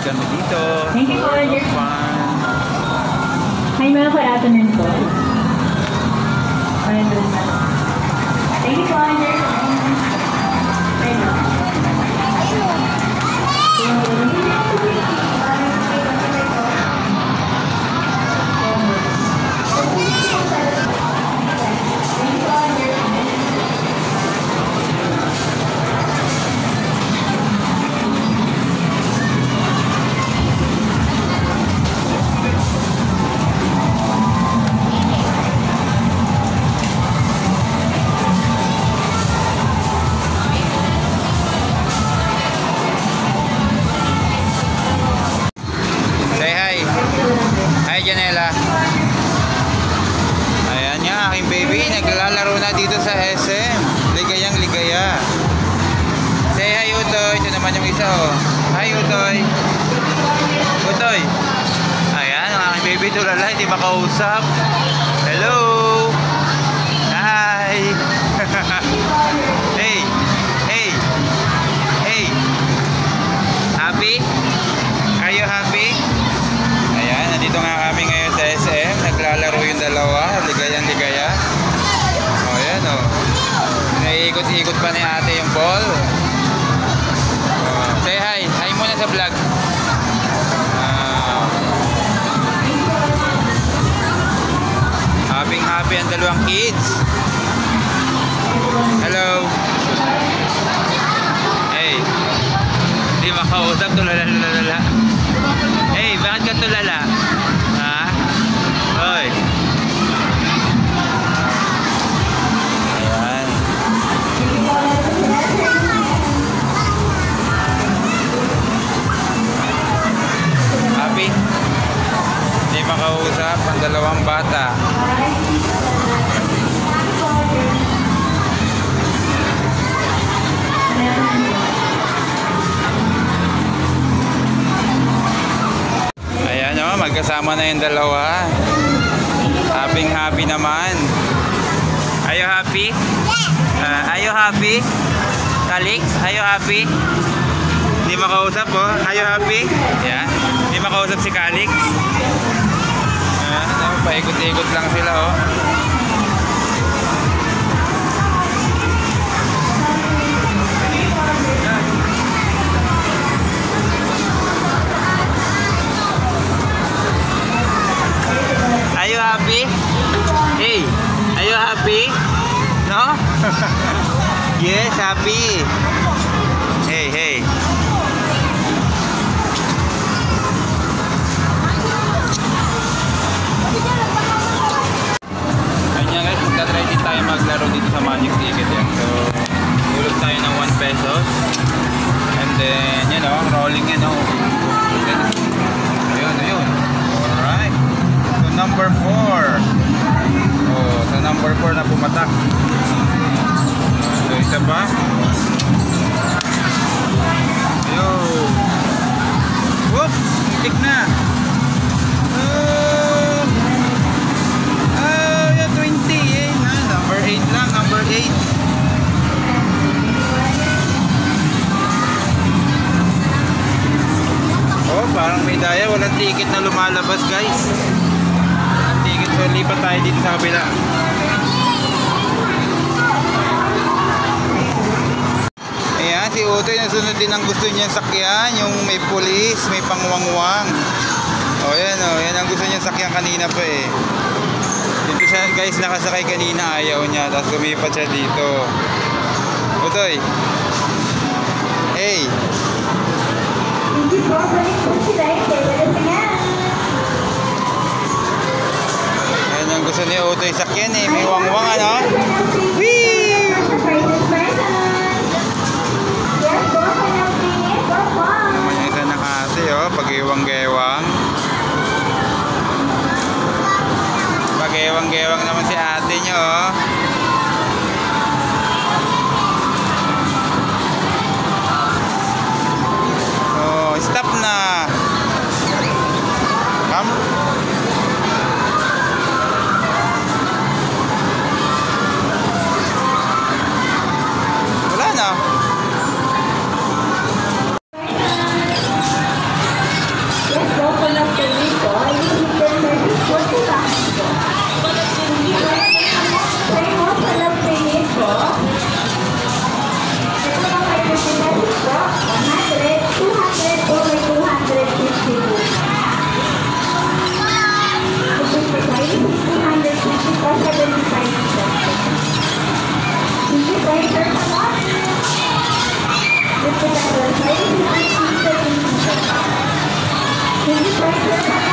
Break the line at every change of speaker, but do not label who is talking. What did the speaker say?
kami dito.
Thank you, Roger.
Fun.
Hi, mga paratonan po. Thank you, Roger.
Ayan nga, aking baby naglalaro na dito sa SM. Ligayang ligaya. Say hi Utoy. Ito naman yung isa oh. Hi Utoy. Utoy. Ayan ang aking baby tulala, hindi makausap. Hello. Hi. Hey. Hey. Hey. Happy? Are you happy? Ayan, nandito nga kami ngayon sa SM. Naglalaro yung dalawa. Ligayang ligaya. O, ayan o. Naiikot-ikot pa ni ate yung ball. O, say hi. Hi muna sa vlog. Happy ang dalawang kids. Hello. Hey. Hindi makausap. Tulala. Hey, bakit ka tulala? Ha? Hoy. Ayan. Happy? Hindi makausap ang dalawang bata. Magkasama na yung dalawa. Happy naman. Are you happy? Are you happy? Calix, are you happy? Hindi makausap oh. Are you happy? Yeah. Hindi makausap si Calix. Paikot-ikot lang sila oh. Are you happy? Hey, are you happy? No? Yes, happy. Hey. Ayan guys, magta-try din tayo maglaro dito sa Magic Ticket yan. So, ulog tayo ng 1 pesos. And then, you know, rolling yan oh. Ayun. Alright. Number 4. Oh, sa number 4 na pumatak. So, isa pa. Ayun. Whoop! Muntik na. Yeah, 20. Eh. Number 8 lang. Number 8. Oh, parang may daya. Walang ticket na lumalabas, guys. So lipat tayo dito sa kabila. Ayan, si Utoy nasunod din ang gusto niya sakyan. Yung may pulis, may pangwangwang. O yan o, yan ang gusto niya sakyan kanina pa eh. Dito siya guys nakasakay kanina, ayaw niya. Tapos lumipat siya dito. Utoy. Hey. Ang gusto ni Utoy sakyan eh, may wangwang ano? Whee! Naman yung isa nakasi oh, pag-iwang-gewang. Pag-iwang-gewang naman si ate nyo oh. Oh, stop na. Come.
Thank you, sir.